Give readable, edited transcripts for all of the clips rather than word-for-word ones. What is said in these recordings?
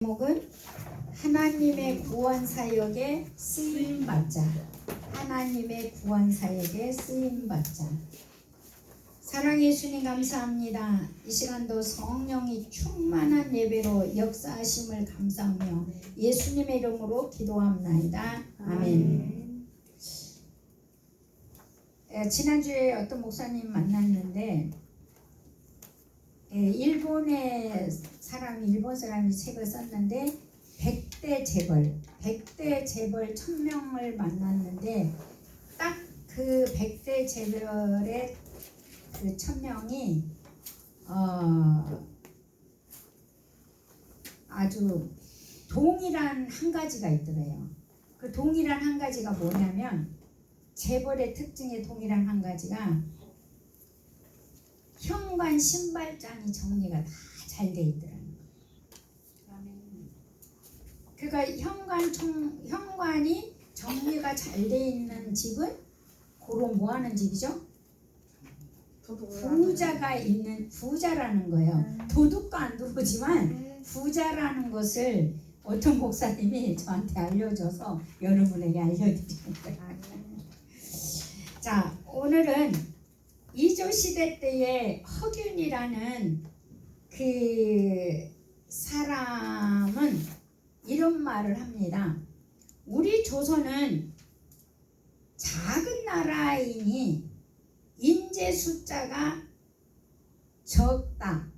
제목은 하나님의 구원 사역에 쓰임 받자. 하나님의 구원 사역에 쓰임 받자. 사랑의 예수님 감사합니다. 이 시간도 성령이 충만한 예배로 역사하심을 감사하며 예수님의 이름으로 기도합나이다. 아멘. 지난주에 어떤 목사님 만났는데 일본 사람이 책을 썼는데 100대 재벌 1000명을 만났는데 딱 그 100대 재벌의 그 1000명이 아주 동일한 한 가지가 있더래요. 그 동일한 한 가지가 뭐냐면, 재벌의 특징의 동일한 한 가지가 현관 신발장이 정리가 다 잘 돼 있더라고요. 그러니까 현관이 정리가 잘 돼 있는 집은 그런 뭐 하는 집이죠? 부자가 있는, 부자라는 거예요. 도둑도 안 들어오지만 부자라는 것을 어떤 목사님이 저한테 알려줘서 여러분에게 알려드리는 거예요. 자, 오늘은 이조 시대 때의 허균이라는 그 사람은 이런 말을 합니다. 우리 조선은 작은 나라이니 인재 숫자가 적다.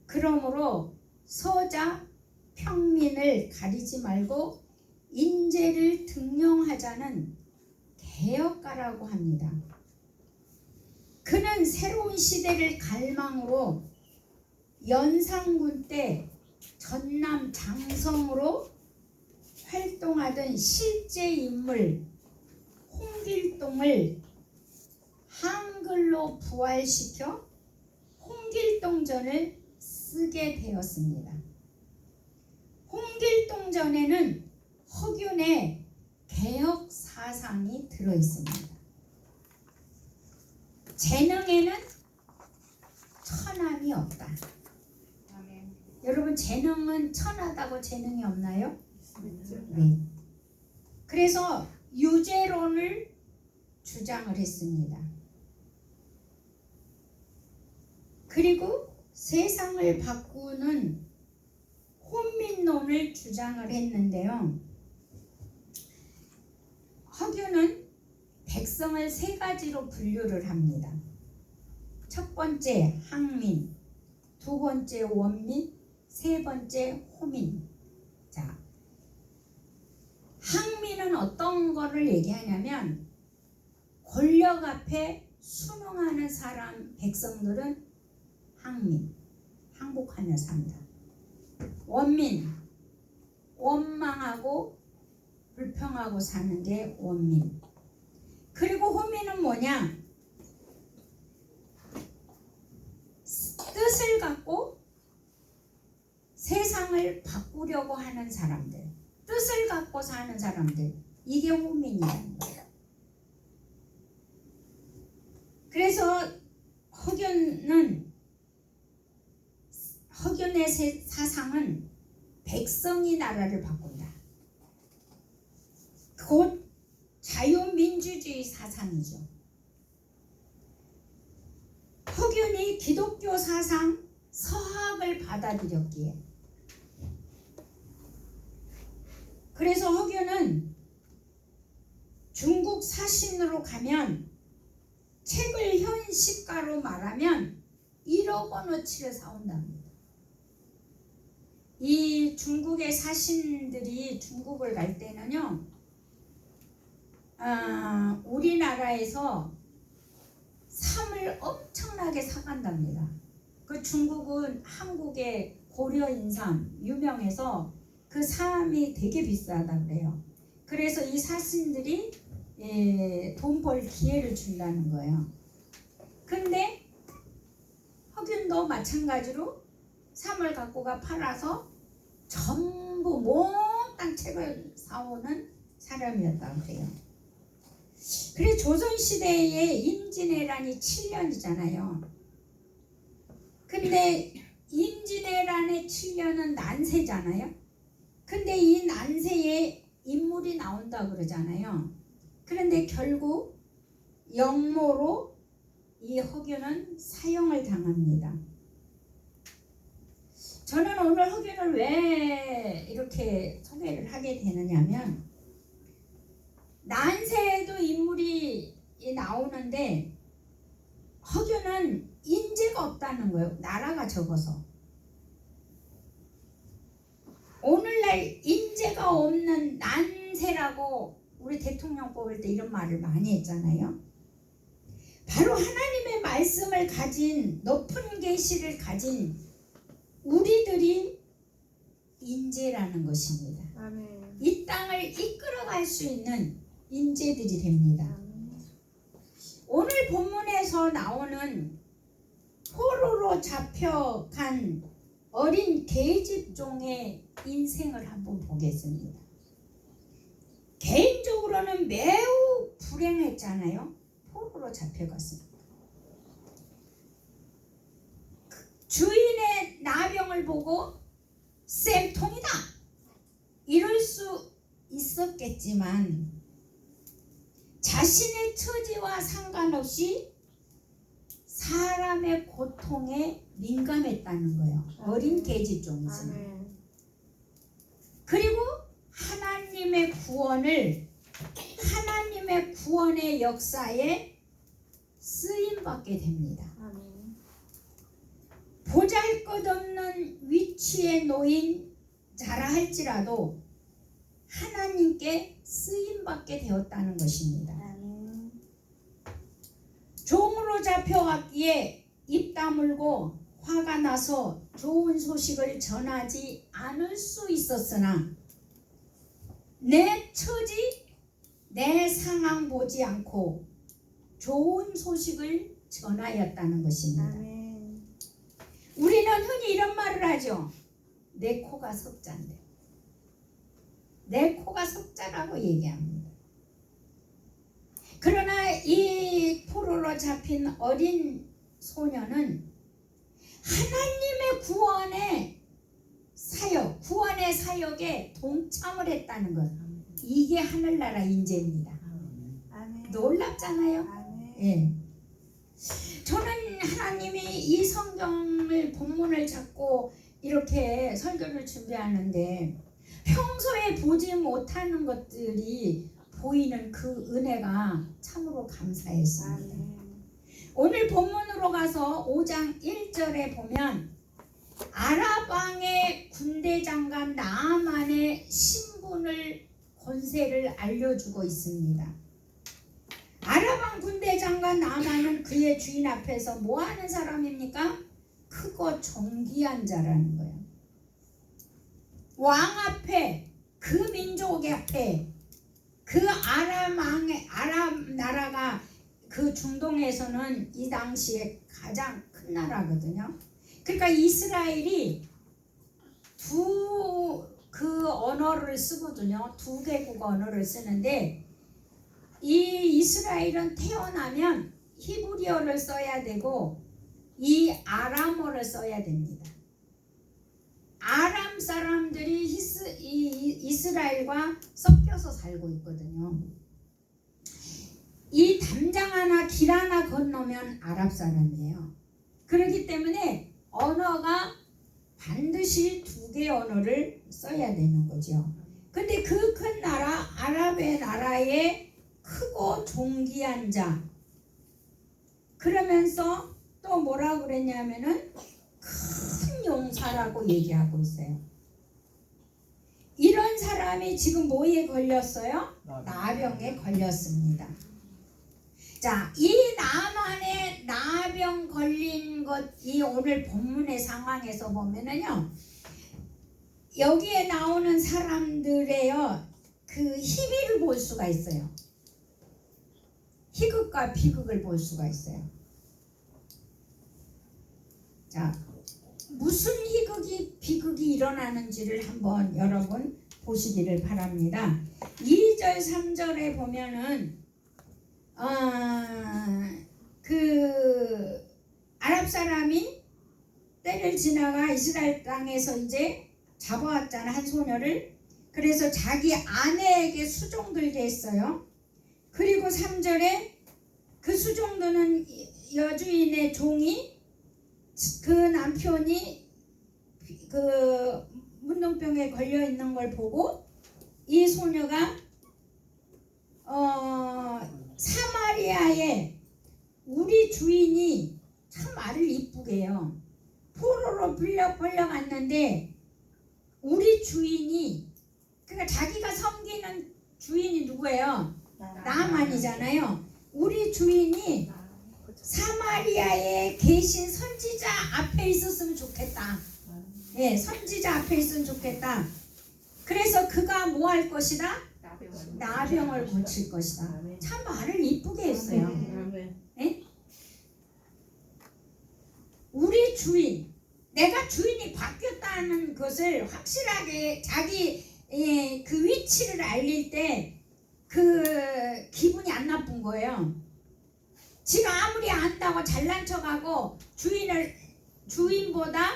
그러므로 서자 평민을 가리지 말고 인재를 등용하자는 개혁가라고 합니다. 그는 새로운 시대를 갈망으로 연산군 때 전남 장성으로 활동하던 실제 인물 홍길동을 한글로 부활시켜 홍길동전을 쓰게 되었습니다. 홍길동전에는 허균의 개혁 사상이 들어있습니다. 재능에는 천함이 없다. 아멘. 여러분, 재능은 천하다고 재능이 없나요? 네. 그래서 유죄론을 주장을 했습니다. 그리고 세상을 바꾸는 혼민론을 주장을 했는데요. 허균은 백성을 세 가지로 분류를 합니다. 첫 번째 항민, 두 번째 원민, 세 번째 호민. 자, 항민은 어떤 거를 얘기하냐면, 권력 앞에 순응하는 사람, 백성들은 항민, 항복하며 산다. 원민, 원망하고 불평하고 사는 게 원민. 그리고 호민은 뭐냐? 뜻을 갖고 세상을 바꾸려고 하는 사람들, 뜻을 갖고 사는 사람들, 이게 호민이라는 거예요. 그래서 허균의 사상은 백성이 나라를 바꾼다. 곧 자유민주주의 사상이죠. 허균이 기독교 사상 서학을 받아들였기에, 그래서 허균은 중국 사신으로 가면 책을 현시가로 말하면 1억 원어치를 사온답니다. 이 중국의 사신들이 중국을 갈 때는요, 우리나라에서 삼을 엄청나게 사간답니다. 그 중국은 한국의 고려인삼 유명해서 그 삼이 되게 비싸다 그래요. 그래서 이 사신들이 돈 벌 기회를 준다는 거예요. 근데 허균도 마찬가지로 삼을 갖고가 팔아서 전부 몽땅 책을 사오는 사람이었다고 그래요. 그래, 조선시대에 임진왜란이 7년이잖아요. 근데 임진왜란의 7년은 난세잖아요. 근데 이 난세에 인물이 나온다 그러잖아요. 그런데 결국 영모로 이 허균은 사형을 당합니다. 저는 오늘 허균을 왜 이렇게 소개를 하게 되느냐면, 난세에도 인물이 나오는데 허균은 인재가 없다는 거예요. 나라가 적어서. 오늘날 인재가 없는 난세라고 우리 대통령 뽑을 때 이런 말을 많이 했잖아요. 바로 하나님의 말씀을 가진, 높은 계시를 가진 우리들이 인재라는 것입니다. 아멘. 이 땅을 이끌어갈 수 있는 인재들이 됩니다. 오늘 본문에서 나오는 포로로 잡혀간 어린 계집종의 인생을 한번 보겠습니다. 개인적으로는 매우 불행했잖아요. 포로로 잡혀갔습니다. 주인의 나병을 보고 쌤통이다 이럴 수 있었겠지만 자신의 처지와 상관없이 사람의 고통에 민감했다는 거예요. 어린 계집종이지만. 그리고 하나님의 구원의 역사에 쓰임받게 됩니다. 보잘것없는 위치에 놓인 자라 할지라도 하나님께 쓰임받게 되었다는 것입니다. 종으로 잡혀왔기에 입 다물고 화가 나서 좋은 소식을 전하지 않을 수 있었으나 내 처지, 내 상황 보지 않고 좋은 소식을 전하였다는 것입니다. 우리는 흔히 이런 말을 하죠. 내 코가 석자인데. 내 코가 석자라고 얘기합니다. 그러나 이 포로로 잡힌 어린 소녀는 하나님의 구원의 사역에 동참을 했다는 것. 이게 하늘나라 인재입니다. 놀랍잖아요. 예. 저는 하나님이 이 성경을 본문을 잡고 이렇게 설교를 준비하는데 평소에 보지 못하는 것들이 보이는 그 은혜가 참으로 감사했습니다. 오늘 본문으로 가서 5장 1절에 보면 아랍 왕의 군대 장관 나아만의 신분을 권세를 알려주고 있습니다. 아랍 왕 군대 장관 나아만은 그의 주인 앞에서 뭐 하는 사람입니까? 크고 존귀한 자라는 거예요. 왕 앞에, 그 민족 앞에, 그 아랍 나라가 그 중동에서는 이 당시에 가장 큰 나라거든요. 그러니까 이스라엘이 그 언어를 쓰거든요. 두 개국 언어를 쓰는데 이 이스라엘은 태어나면 히브리어를 써야 되고 이 아람어를 써야 됩니다. 아람 사람들이 이스라엘과 섞여서 살고 있거든요. 이 담장 하나 길 하나 건너면 아랍 사람이에요. 그렇기 때문에 언어가 반드시 두 개의 언어를 써야 되는 거죠. 근데 그 큰 나라 아랍의 나라에 크고 존귀한 자, 그러면서 또 뭐라고 그랬냐면은 큰 용사라고 얘기하고 있어요. 이런 사람이 지금 뭐에 걸렸어요? 나병에 걸렸습니다. 자, 이 나만의 나병 걸린 것, 이 오늘 본문의 상황에서 보면은요, 여기에 나오는 사람들의요 그 희비를 볼 수가 있어요. 희극과 비극을 볼 수가 있어요. 자, 무슨 희극이 비극이 일어나는지를 한번 여러분 보시기를 바랍니다. 2절 3절에 보면은 그 아랍 사람이 때를 지나가 이스라엘 땅에서 이제 잡아왔잖아, 한 소녀를. 그래서 자기 아내에게 수종들게 했어요. 그리고 3절에 그 수종도는 여주인의 종이 그 남편이 그 문둥병에 걸려 있는 걸 보고 이 소녀가 사마리아에 우리 주인이 참 말을 이쁘게 해요. 포로로 끌려갔는데 우리 주인이, 그러니까 자기가 섬기는 주인이 누구예요? 나만이잖아요. 우리 주인이 사마리아에 계신 선지자 앞에 있었으면 좋겠다. 예, 선지자 앞에 있으면 좋겠다. 그래서 그가 뭐 할 것이다? 나병을 고칠 것이다. 참 말을 이쁘게 했어요. 예? 우리 주인, 내가 주인이 바뀌었다는 것을 확실하게 자기 그 위치를 알릴 때 그 기분이 안 나쁜 거예요. 지가 아무리 안다고 잘난 척하고 주인보다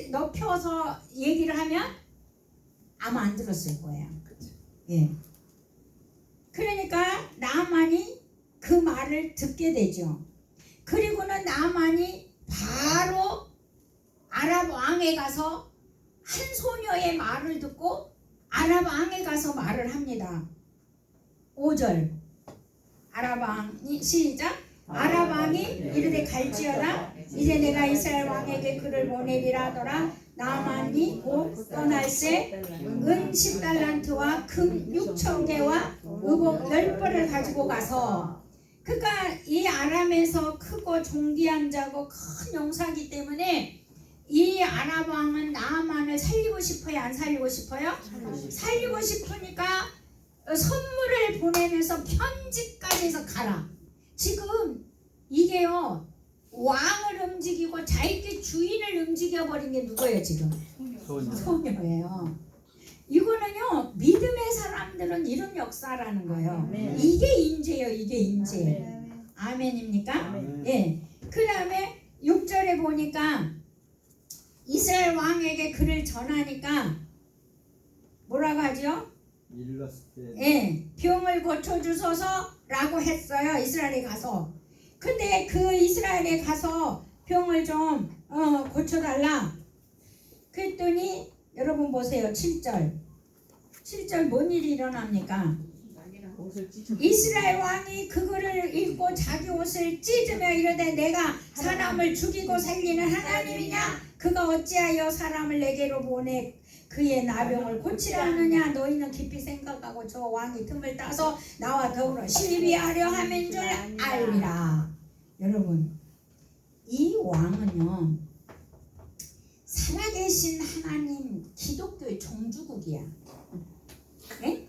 높여서 얘기를 하면 아마 안 들었을 거예요. 예. 그러니까 나만이 그 말을 듣게 되죠. 그리고는 나만이 바로 아랍 왕에 가서 한 소녀의 말을 듣고 아랍 왕에 가서 말을 합니다. 5절 아랍 왕이 시작. 아랍 왕이 이르되 갈지어다. 이제 내가 이스라엘 왕에게 그를 보내리라 하더라. 나만이 곧 떠날새 은 10달란트와 금 6,000개와 의복 10벌을 가지고 가서, 그러니까 이 아람에서 크고 존귀한 자고 큰 용사기 때문에 이 아랍 왕은 나만을 살리고 싶어요, 안 살리고 싶어요? 살리고 싶으니까 선물을 보내면서 편지까지 해서 가라. 지금 이게요, 왕을 움직이고 자기 주인을 움직여버린 게 누구예요 지금? 소녀예요. 이거는요, 믿음의 사람들은 이런 역사라는 거예요. 이게 인재예요, 이게 인재. 아멘입니까? 예. 그 다음에 6절에 보니까 이스라엘 왕에게 글을 전하니까 뭐라고 하죠? 예, 병을 고쳐주소서라고 했어요, 이스라엘에 가서. 근데 그 이스라엘에 가서 병을 좀 고쳐달라 그랬더니 여러분 보세요. 7절 뭔 일이 일어납니까? 이스라엘 왕이 그거를 읽고 자기 옷을 찢으며 이르되 내가 사람을 죽이고 살리는 하나님이냐? 그가 어찌하여 사람을 내게로 보내 그의 나병을 고치라 하느냐? 너희는 깊이 생각하고 저 왕이 틈을 따서 나와 더불어 시비하려 함인 줄 알리라. 여러분, 이 왕은요, 살아계신 하나님 기독교의 종주국이야. 네?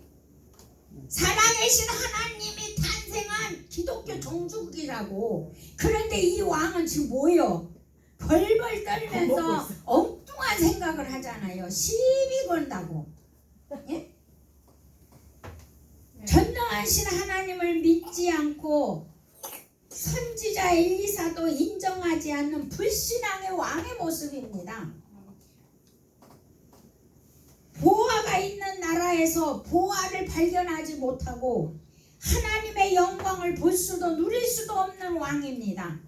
살아계신 하나님이 탄생한 기독교 종주국이라고. 그런데 이 왕은 지금 뭐예요? 벌벌 떨면서 엉뚱한 생각을 하잖아요. 시비 건다고. 예? 전능하신 하나님을 믿지 않고 선지자 엘리사도 인정하지 않는 불신앙의 왕의 모습입니다. 보화가 있는 나라에서 보화를 발견하지 못하고 하나님의 영광을 볼 수도 누릴 수도 없는 왕입니다.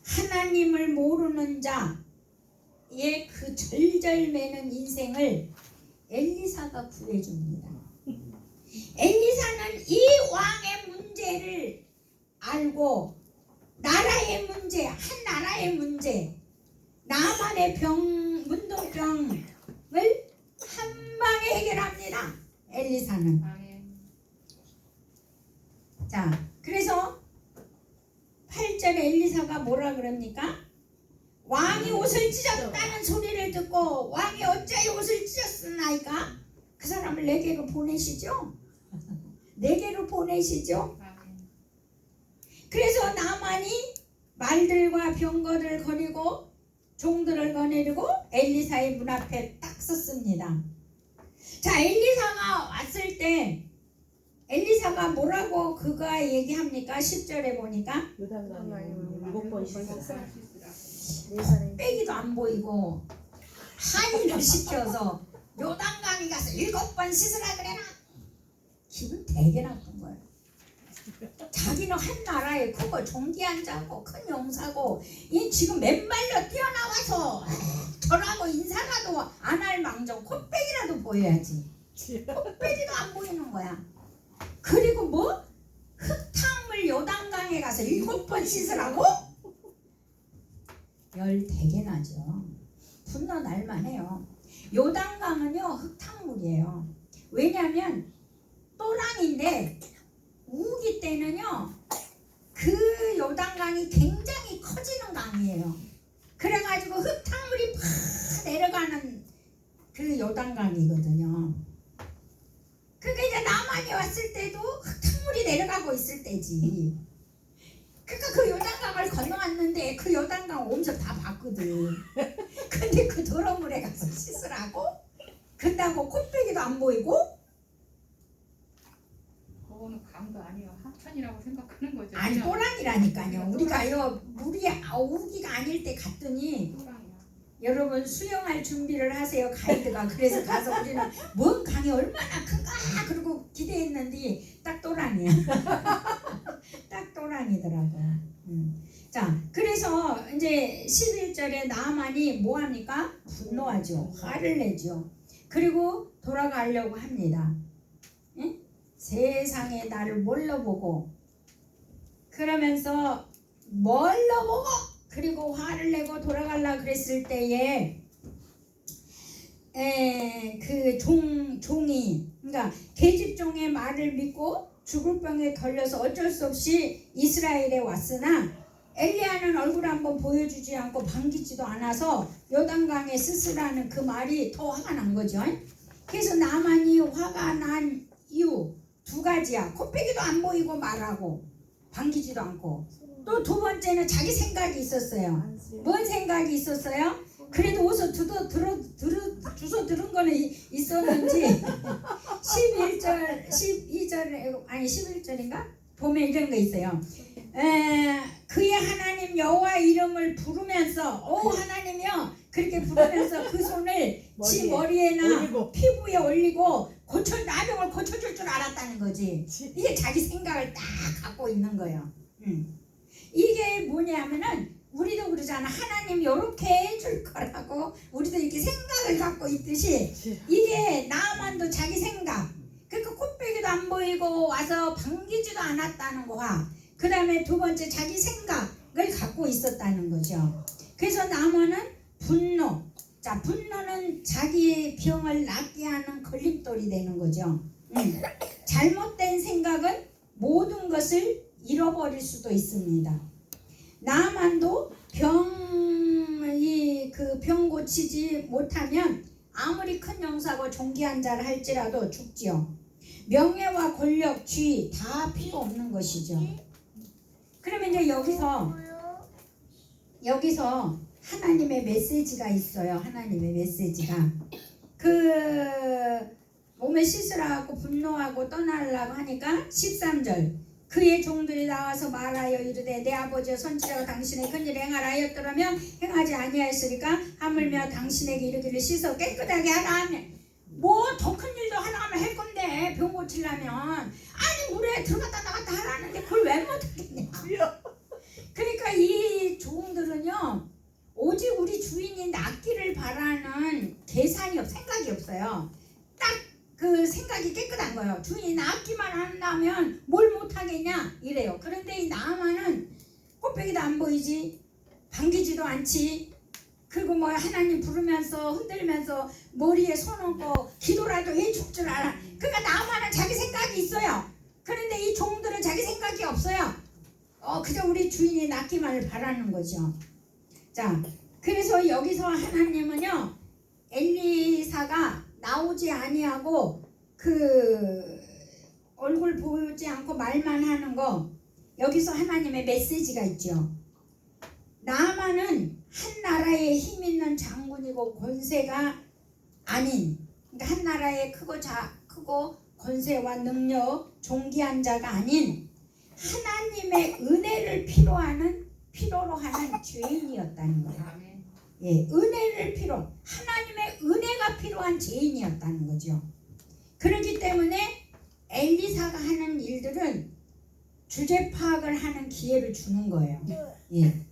하나님을 모르는 자의 그 절절매는 인생을 엘리사가 구해줍니다. 엘리사는 이 왕의 문제를 알고 나라의 문제, 한 나라의 문제, 나만의 문둥병을 한 방에 해결합니다. 엘리사는. 자, 그래서 8절에 엘리사가 뭐라 그럽니까? 왕이 옷을 찢었다는 소리를 듣고 왕이 어찌하여 옷을 찢었나이까? 그 사람을 내게로 보내시죠. 내게로 보내시죠. 그래서 나만이 말들과 병거를 거리고 종들을 거느리고 엘리사의 문 앞에 딱 섰습니다. 자, 엘리사가 왔을 때 엘리사가 뭐라고 그가 얘기합니까? 10절에 보니까 빼기도 안 보이고 항의를 시켜서 요단강에 가서 7번 씻으라 그래라. 기분 되게 나쁜 거예요. 자기는 한 나라에 크고 존귀한 자고 큰 용사고 이 지금 맨발로 뛰어나와서 저라고 인사라도 안 할 망정 콧배기라도 보여야지. 콧배기도 안 보이는 거야. 그리고 뭐? 흙탕물 요단강에 가서 7번 씻으라고? 열 되게 나죠. 분노 날만 해요. 요단강은요 흙탕물이에요. 왜냐하면 또랑인데 우기 때는요 그 요단강이 굉장히 커지는 강이에요. 그래가지고 흙탕물이 팍 내려가는 그 요단강이거든요. 그러니까 이제 남한이 왔을 때도 흙탕물이 내려가고 있을 때지. 그러니까 그 요단강을 건너왔는데 그 요단강 오면서 다 봤거든. 근데 그 더러운 물에 가서 씻으라고? 그렇다고 콧배기도 안 보이고? 그거는 강도 아니에요. 하천이라고 생각하는 거죠. 아니 그냥 또랑이라니까요. 우리가요 물이 우기가 아닐 때 갔더니 또랑이야. 여러분 수영할 준비를 하세요 가이드가. 그래서 가서 우리는 뭔 강이 얼마나 큰가 그러고 기대했는데 딱 또랑이야. 딱 또랑이더라고. 자 그래서 이제 11절에 나아만이 뭐합니까? 분노하죠. 화를 내죠. 그리고 돌아가려고 합니다. 응? 세상에 나를 뭘로 보고 그러면서 뭘로 보고 그리고 화를 내고 돌아가려고 그랬을 때에 그 종이 그러니까 계집종의 말을 믿고 죽을 병에 걸려서 어쩔 수 없이 이스라엘에 왔으나 엘리야는 얼굴 한번 보여주지 않고 반기지도 않아서 요단강에 쓰쓰라는 그 말이 더 화가 난 거죠. 그래서 나만이 화가 난 이유 두 가지야. 콧배기도 안 보이고 말하고 반기지도 않고 또 두 번째는 자기 생각이 있었어요. 뭔 생각이 있었어요? 그래도 어디서 주워 들은 거는 있었는지 11절 12절 아니 11절인가? 보면 이런 거 있어요. 그의 하나님 여호와 이름을 부르면서 오 하나님이여 그렇게 부르면서 그 손을 지 머리에나 올리고. 피부에 올리고 나병을 고쳐줄 줄 알았다는 거지. 이게 자기 생각을 딱 갖고 있는 거예요. 이게 뭐냐면은 우리도 그러잖아. 하나님 요렇게 해줄 거라고 우리도 이렇게 생각을 갖고 있듯이 이게 나만도 자기 생각. 그러니까 콧배기도 안 보이고 와서 반기지도 않았다는 거와 그 다음에 두 번째 자기 생각을 갖고 있었다는 거죠. 그래서 나만은 분노. 자 분노는 자기의 병을 낫게 하는 걸림돌이 되는 거죠. 잘못된 생각은 모든 것을 잃어버릴 수도 있습니다. 나만도 병 고치지 못하면 아무리 큰 용사고 존귀한 자를 할지라도 죽지요. 명예와 권력, 지위 다 필요 없는 것이죠. 그러면 이제 여기서 하나님의 메시지가 있어요. 하나님의 메시지가 몸에 씻으라고 분노하고 떠나려고 하니까 13절 그의 종들이 나와서 말하여 이르되 내 아버지여 선지자가 당신의 큰일을 행하라 하였더라면 행하지 아니하였으리까 하물며 당신에게 이르기를 씻어 깨끗하게 하라 하면 뭐 더 큰 일도 하나만 할 건데 병 고치려면 아니 물에 들어갔다 나갔다 하라는데 그걸 왜 못하겠냐. 그러니까 이 종들은요 오직 우리 주인이 낫기를 바라는 생각이 없어요. 딱 그 생각이 깨끗한 거예요. 주인이 낫기만 한다면 뭘 못하겠냐 이래요. 그런데 이 나아만은 콧배기도 안 보이지 반기지도 않지 그리고 뭐 하나님 부르면서 흔들면서 머리에 손 얹고 기도라도 해줄 줄 알아. 그러니까 나아만은 자기 생각이 있어요. 그런데 이 종들은 자기 생각이 없어요. 그저 우리 주인이 낫기만을 바라는 거죠. 자, 그래서 여기서 하나님은요 엘리사가 나오지 아니하고 그 얼굴 보이지 않고 말만 하는 거 여기서 하나님의 메시지가 있죠. 나아만은 한 나라의 힘 있는 장군이고 권세가 아닌 그러니까 한 나라의 크고 권세와 능력 존귀한 자가 아닌 하나님의 은혜를 필요하는 필요로 하는 죄인이었다는 거예요. 아멘. 예, 은혜를 하나님의 은혜가 필요한 죄인이었다는 거죠. 그렇기 때문에 엘리사가 하는 일들은 주제 파악을 하는 기회를 주는 거예요. 예.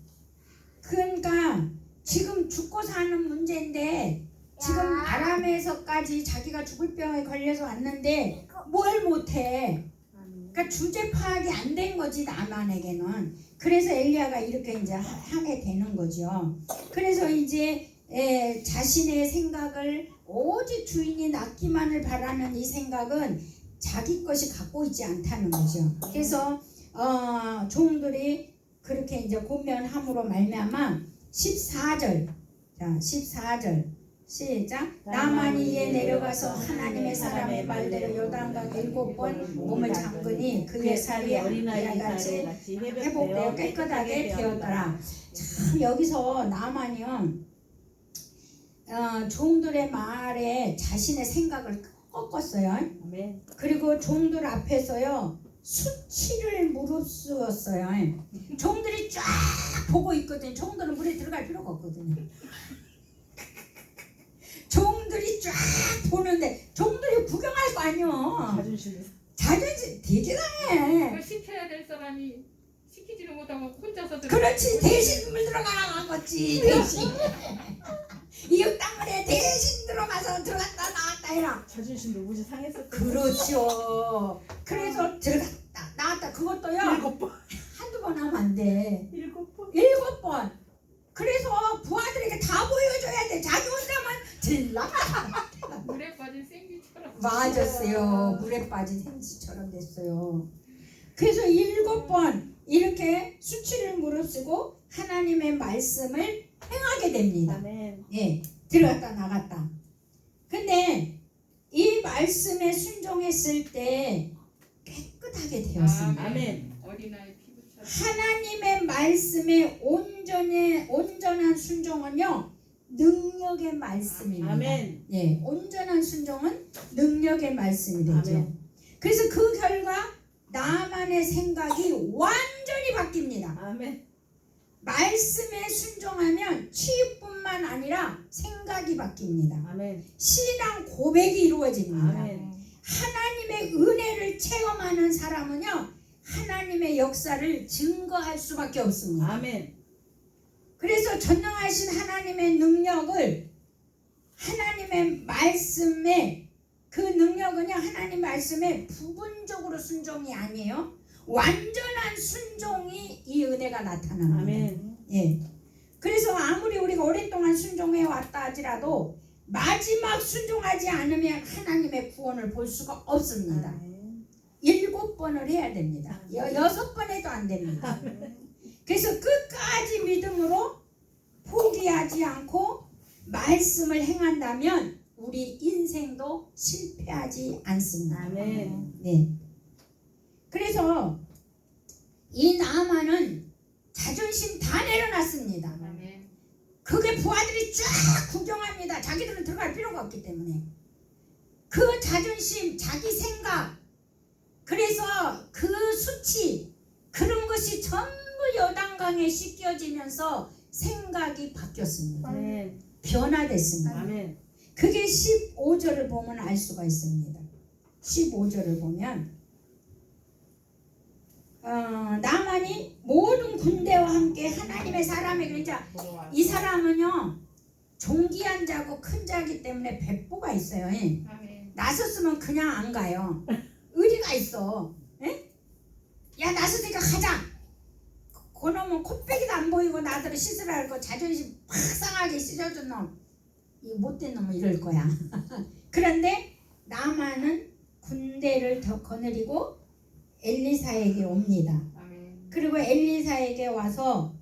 그러니까 지금 죽고 사는 문제인데 지금 아람에서까지 자기가 죽을 병에 걸려서 왔는데 뭘 못해. 그러니까 주제 파악이 안 된 거지 나만에게는. 그래서 엘리야가 이렇게 이제 하게 되는 거죠. 그래서 이제 자신의 생각을 오직 주인이 낳기만을 바라는 이 생각은 자기 것이 갖고 있지 않다는 거죠. 그래서 종들이 그렇게 이제 권면함으로 말미암아 14절, 자 14절 시작. 나만이 이에 내려가서 하나님의 사람의 말대로 요단강 7번 몸을 잠그니 그의 살이 어린아이같이 회복되어 깨끗하게 되었더라. 참 여기서 나만이요 종들의 말에 자신의 생각을 꺾었어요. 그리고 종들 앞에서요 수치를 무릅쓰었어요. 종들이 쫙 보고 있거든요. 종들은 물에 들어갈 필요가 없거든요. 종들이 쫙 보는데 종들이 구경할 거 아니요. 자존심 되게 강해. 그걸 시켜야 될 사람이 시키지를 못하고 혼자서 그렇지, 대신 물 들어가라 갔지. 대신 이웃 땅물에 대신 들어갔다 나왔다 해라. 자존심도 무지 상했었어. 그렇죠. 그래서 들어갔다 나왔다. 그것도요 7번. 한두 번 하면 안 돼. 7번. 7번. 그래서 부하들에게 다 보여줘야 돼. 자기 혼자만 질라가. 물에 빠진 생쥐처럼. 맞았어요. 물에 빠진 생쥐처럼 됐어요. 그래서 7번 이렇게 수치를 무릅쓰고 하나님의 말씀을 행하게 됩니다. 아멘. 예, 들어갔다 나갔다. 근데 이 말씀에 순종했을 때 깨끗하게 되었습니다. 아멘. 어린아이 피부처럼. 하나님의 말씀에 온전한 순종은요 능력의 말씀입니다. 아멘. 예, 온전한 순종은 능력의 말씀이 되죠. 아멘. 그래서 그 결과 나만의 생각이 완전히 바뀝니다. 아멘. 말씀에 순종하면 치유뿐만 아니라 생각이 바뀝니다. 아멘. 신앙 고백이 이루어집니다. 아멘. 하나님의 은혜를 체험하는 사람은요 하나님의 역사를 증거할 수밖에 없습니다. 아멘. 그래서 전능하신 하나님의 능력을 하나님의 말씀에 그 능력은요 하나님 말씀에 부분적으로 순종이 아니에요. 완전한 순종이 이 은혜가 나타납니다. 아멘. 예. 그래서 아무리 우리가 오랫동안 순종해 왔다 하지라도 마지막 순종하지 않으면 하나님의 구원을 볼 수가 없습니다. 아멘. 7번을 해야 됩니다. 6번 해도 안 됩니다. 그래서 끝까지 믿음으로 포기하지 않고 말씀을 행한다면 우리 인생도 실패하지 않습니다. 아멘. 네. 그래서 이 나만은 자존심 다 내려놨습니다. 아멘. 그게 부하들이 쫙 구경합니다. 자기들은 들어갈 필요가 없기 때문에. 그 자존심, 자기 생각, 그래서 그 수치, 그런 것이 전부 요단강에 씻겨지면서 생각이 바뀌었습니다. 아멘. 변화됐습니다. 아멘. 그게 15절을 보면 알 수가 있습니다. 15절을 보면 나만이 모든 군대와 함께 하나님의 사람에게 이제 이 사람은요 존귀한 자고 큰 자이기 때문에 배포가 있어요. 아멘. 나섰으면 그냥 안 가요. 의리가 있어. 에? 야 나섰으니까 가자. 그놈은 코빼기도 안 보이고 나더러 씻으라 할 거 자존심 팍 상하게 씻어준 놈. 이 못된 놈은 이럴 거야. 그런데 나만은 군대를 더 거느리고 엘리사에게 옵니다. 아멘. 그리고 엘리사에게 와서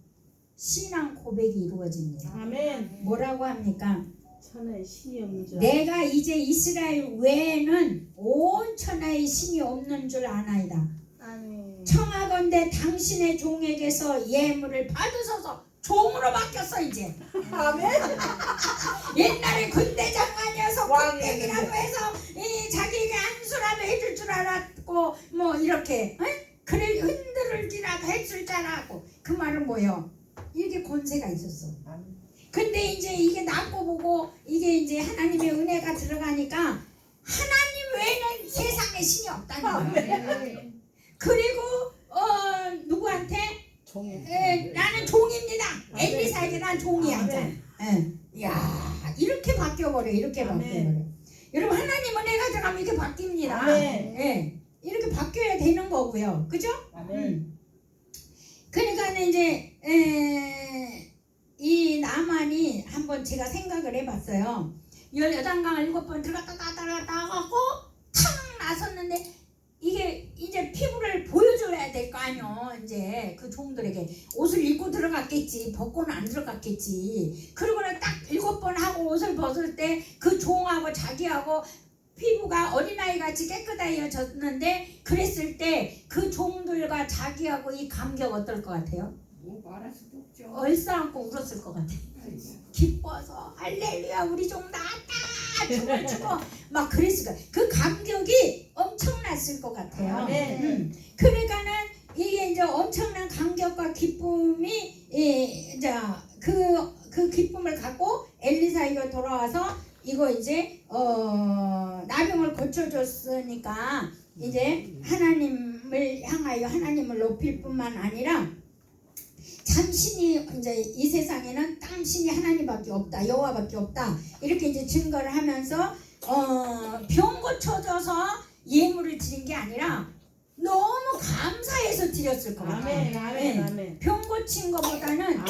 신앙 고백이 이루어집니다. 아멘. 뭐라고 합니까? 천하의 신이 없는 줄. 내가 이제 이스라엘 외에는 온 천하의 신이 없는 줄 아나이다. 아멘. 청하건대 당신의 종에게서 예물을 받으소서. 종으로 바뀌었어 이제. 아멘. 옛날에 군대 장관이어서 왕이 군대기라고 해서 자기에게 안수라도 해줄 줄 알았고 뭐 이렇게 그래 흔들을지라도 했을 줄 알았고 그 말은 뭐야? 있었다고요. 이렇게 권세가 있었어. 근데 이제 이게 낫고 보고 이게 이제 하나님의 은혜가 들어가니까 하나님 외에는 세상에 신이 없다는 거예요. 그리고 누구한테 나는 종입니다. 엘리사에게 난 종이야. 야 이렇게 바뀌어버려. 이렇게 바뀌어버려. 여러분 하나님 은혜가 들어가면 이렇게 바뀝니다. 이렇게 바뀌어야 되는 거고요. 그죠? 그러니까 이제 이 나만이 한번 제가 생각을 해봤어요. 18강을 7번 들어갔다 나가고 탁 나섰는데 이게 이제 피부를 보여줘야 될 거 아니요. 이제 그 종들에게 옷을 입고 들어갔겠지. 벗고는 안 들어갔겠지. 그러고는 딱 7번 하고 옷을 벗을 때 그 종하고 자기하고 피부가 어린아이 같이 깨끗해졌는데 그랬을 때 그 종들과 자기하고 이 감격 어떨 것 같아요? 뭐 말할 수도 없죠. 얼싸안고 울었을 것 같아요. 기뻐서 할렐루야 우리 종 나왔다 춤을 추고 막 그랬을 거예요. 그 감격이 엄청났을 것 같아요. 그러니까는 이게 이제 엄청난 감격과 기쁨이 이제 그 기쁨을 갖고 엘리사가 돌아와서 이거 이제 나병을 고쳐줬으니까 이제 하나님을 향하여 하나님을 높일 뿐만 아니라 당신이 이제 이 세상에는 당신이 하나님밖에 없다, 여호와밖에 없다 이렇게 이제 증거를 하면서 병 고쳐줘서 예물을 드린 게 아니라 너무 감사해서 드렸을 것 같아요. 병 고친 것보다는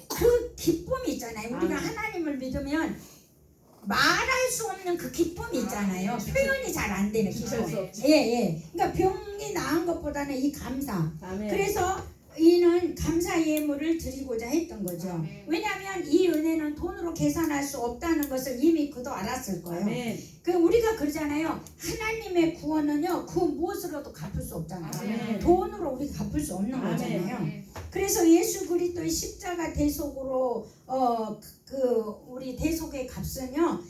그 기쁨이 있잖아요. 우리가 하나님을 믿으면 말할 수 없는 그 기쁨이 있잖아요. 표현이 잘 안 되는 기쁨. 그러니까 병이 나은 것보다는 이 감사. 그래서 이는 감사 예물을 드리고자 했던 거죠. 왜냐하면 이 은혜는 돈으로 계산할 수 없다는 것을 이미 그도 알았을 거예요. 그 우리가 그러잖아요. 하나님의 구원은요, 그 무엇으로도 갚을 수 없잖아요. 돈으로 우리가 갚을 수 없는 거잖아요. 그래서 예수 그리스도의 십자가 대속으로 우리 대속의 값은요,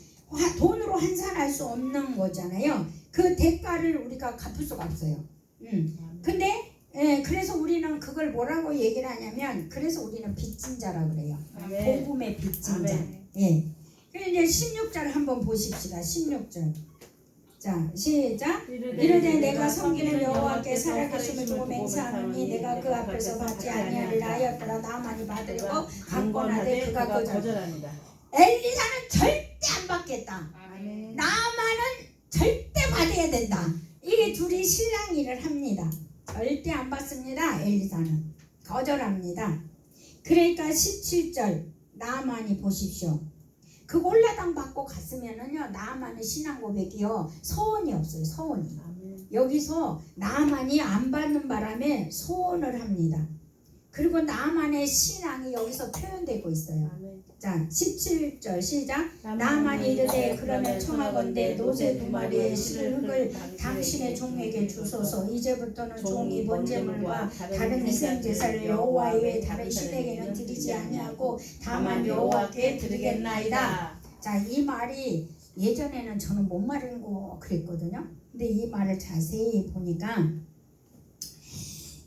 돈으로 환산할 수 없는 거잖아요. 그 대가를 우리가 갚을 수가 없어요. 근데 그래서 우리는 그걸 뭐라고 얘기를 하냐면, 그래서 우리는 빚진 자라 그래요. 복음의 빚진 자. 그럼 이제 16절 한번 보십시다. 16절. 자, 시작. 이르되 내가 섬기는 여호와께 살아계심을 두고 맹세하노니 내가 그 앞에서 받지 아니하리라 하였더라. 나만이 받으려고 강권하되 그가 거절합니다. 엘리사는 절대 안 받겠다. 나만은 절대 받아야 된다. 이게 둘이 실랑이를 합니다. 절대 안 받습니다. 엘리사는 거절합니다. 그러니까 17절 나만이 보십시오. 그 올라당 받고 갔으면은요, 나만의 신앙 고백이요 소원이 없어요. 소원이. 여기서 나만이 안 받는 바람에 소원을 합니다. 그리고 나만의 신앙이 여기서 표현되고 있어요. 자, 17절 시작. 나만이 이르되 그러면 청하건대 노새 2마리의 실을 흙을 당신의 종에게 주소서. 이제부터는 종이 번제물과 다른 희생제사를 여호와 외에 다른 신에게는 드리지 아니하고 다만 여호와께 드리겠나이다. 자, 이 말이 예전에는 저는 못 말하고 그랬거든요. 근데 이 말을 자세히 보니까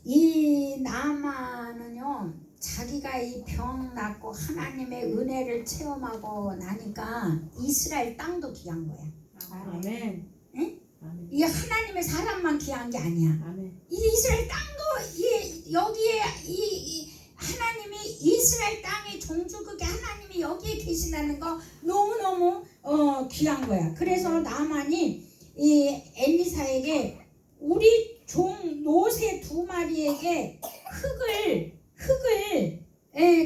이 나만은요, 자기가 이 병 낫고 하나님의 은혜를 체험하고 나니까 이스라엘 땅도 귀한 거야. 아멘. 응? 이 하나님의 사람만 귀한 게 아니야. 이 이스라엘 땅도 여기에 이 하나님이 이스라엘 땅의 종주국에 하나님이 여기에 계시다는 거 너무너무 귀한 거야. 그래서 나만이 이 엘리사에게 우리 종 노새 2마리에게 흙을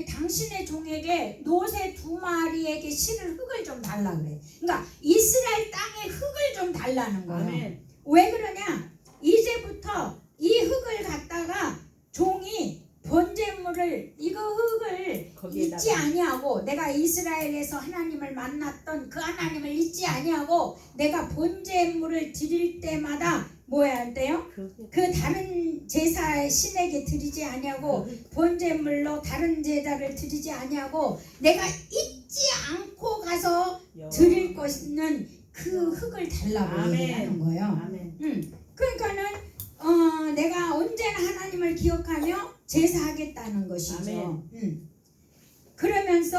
당신의 종에게 노새 2마리에게 실을 흙을 좀 달라 그래. 그러니까 이스라엘 땅에 흙을 좀 달라는 거예요. 왜 그러냐? 이제부터 이 흙을 갖다가 종이 번제물을 이거 흙을 잊지 아니하고 내가 이스라엘에서 하나님을 만났던 그 하나님을 잊지 아니하고 내가 번제물을 드릴 때마다 뭐 해야 돼요? 그 다른 제사 신에게 드리지 아니하고 번제물로 다른 제사를 드리지 아니하고 내가 잊지 않고 가서 드릴 것은 그 흙을 달라고 얘기하는 거예요. 그러니까는 내가 언제나 하나님을 기억하며 제사하겠다는 것이죠. 아멘. 그러면서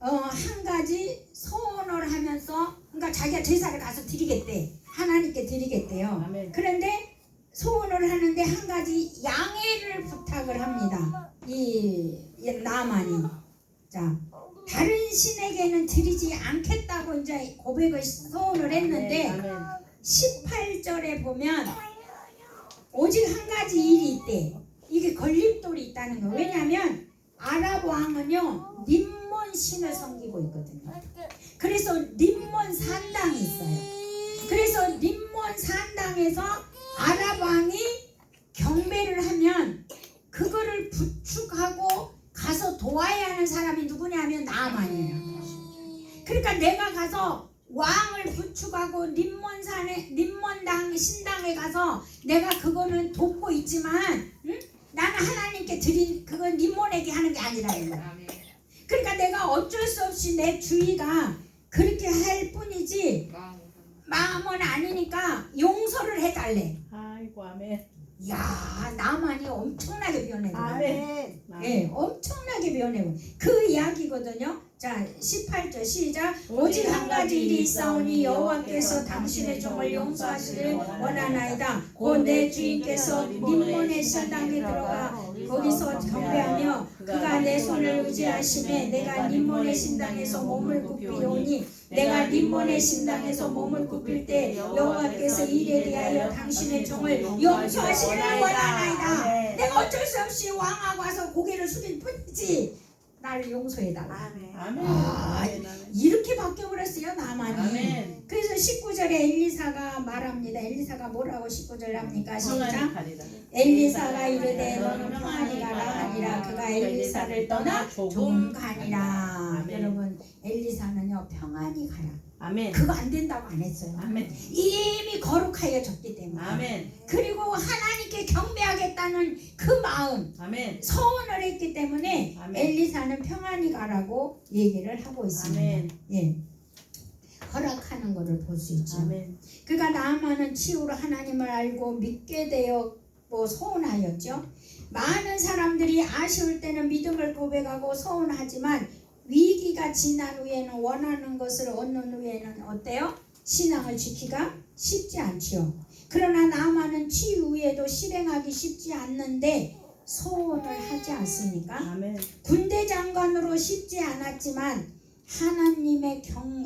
한 가지 소원을 하면서 그러니까 자기가 제사를 가서 드리겠대. 하나님께 드리겠대요. 아멘. 그런데 소원을 하는데 한 가지 양해를 부탁을 합니다. 이 나만이. 자, 다른 신에게는 드리지 않겠다고 이제 고백을 소원을 했는데 아멘. 18절에 보면 오직 한 가지 일이 있대. 이게 걸림돌이 있다는 거. 왜냐하면 아랍 왕은요 림몬 신을 섬기고 있거든요. 그래서 림몬 산당이 있어요. 그래서 림몬 산당에서 아랍 왕이 경배를 하면 그거를 부축하고 가서 도와야 하는 사람이 누구냐면 나만이에요. 그러니까 내가 가서 왕을 부축하고 림몬당 신당에 가서 내가 그거는 돕고 있지만 나는 하나님께 드린 그건 림몬에게 하는 게 아니라 이거야. 아멘. 그러니까 내가 어쩔 수 없이 내 주의가 그렇게 할 뿐이지 마음은 아니니까 용서를 해달래. 아이고 아멘. 야, 나만이 엄청나게 변해요. 아멘. 예, 엄청나게 변해요. 그 이야기거든요. 자, 18절 시작. 오직 한 가지 일이 있사오니 여호와께서 당신의 종을 용서하시길 원하나이다. 곧 내 주인께서 림몬의 신당에 들어가 거기서 경배하며 그가 내 손을 의지하심에 내가 림몬의 신당에서 몸을 굽히오니 내가 림몬의 신당에서 몸을 굽힐 때 여호와께서 이에 대하여 당신의 종을 용서하시기를 원하나이다. 내가 어쩔 수 없이 왕하고 와서 고개를 숙일 뿐이지 나를 용서해달라. 아멘. 아, 아멘. 이렇게 바뀌어버렸어요 나만이. 아멘. 그래서 19절에 엘리사가 말합니다. 엘리사가 뭐라고 19절 합니까? 시작. 엘리사가 이르되 너는 평안히 가라 하니라. 그가 엘리사를 떠나 좀 가니라. 아멘. 여러분 엘리사는요 평안히 가라. 아멘. 그거 안 된다고 안 했어요. 아멘. 이미 거룩하여졌기 때문에. 아멘. 그리고 하나님께 경배하겠다는 그 마음 아멘. 소원을 했기 때문에 아멘. 엘리사는 평안히 가라고 얘기를 하고 있습니다. 아멘. 예, 허락하는 것을 볼 수 있죠. 아멘. 그가 나아만은 치유로 하나님을 알고 믿게 되었고 소원하였죠. 많은 사람들이 아쉬울 때는 믿음을 고백하고 소원하지만 위기가 지난 후에는 원하는 것을 얻는 후에는 어때요? 신앙을 지키기가 쉽지 않지요. 그러나 나아만은 치유 후에도 실행하기 쉽지 않는데 소원을 하지 않습니까? 아멘. 군대 장관으로 쉽지 않았지만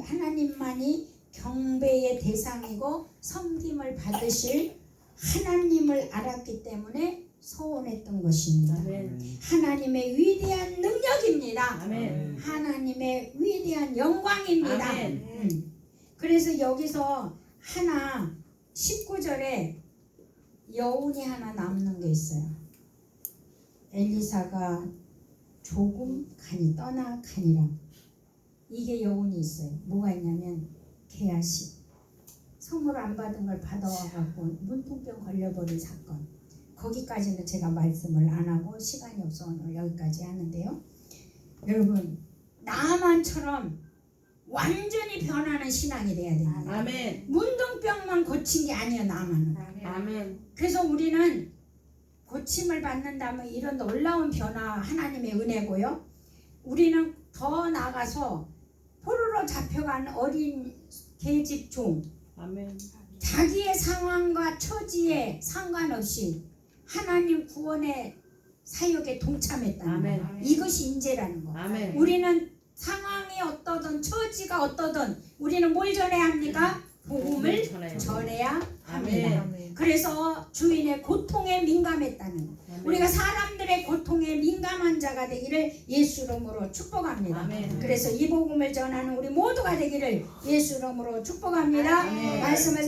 하나님만이 경배의 대상이고 섬김을 받으실 하나님을 알았기 때문에 소원했던 것입니다. 아멘. 하나님의 위대한 능력입니다. 아멘. 하나님의 위대한 영광입니다. 아멘. 그래서 여기서 하나 19절에 여운이 하나 남는 게 있어요. 엘리사가 조금 가니 떠나 가니라. 이게 여운이 있어요. 뭐가 있냐면 게하시 선물 안 받은 걸 받아와갖고 문통병 걸려버린 사건. 거기까지는 제가 말씀을 안 하고 시간이 없어 오늘 여기까지 하는데요. 여러분 나만처럼 완전히 변하는 신앙이 돼야 됩니다. 아멘. 문둥병만 고친 게 아니에요. 나만은. 아멘. 그래서 우리는 고침을 받는다면 이런 놀라운 변화 하나님의 은혜고요. 우리는 더 나가서 포로로 잡혀간 어린 계집종 아멘. 자기의 상황과 처지에 상관없이 하나님 구원의 사역에 동참했다는 아멘. 거. 이것이 인재라는 거. 아멘. 우리는 상황이 어떠든 처지가 어떠든 우리는 뭘 전해야 합니까? 복음을 전해야 합니다. 아멘. 그래서 주인의 고통에 민감했다는 거. 우리가 사람들의 고통에 민감한 자가 되기를 예수 이름으로 축복합니다. 아멘. 그래서 이 복음을 전하는 우리 모두가 되기를 예수 이름으로 축복합니다. 아멘. 말씀을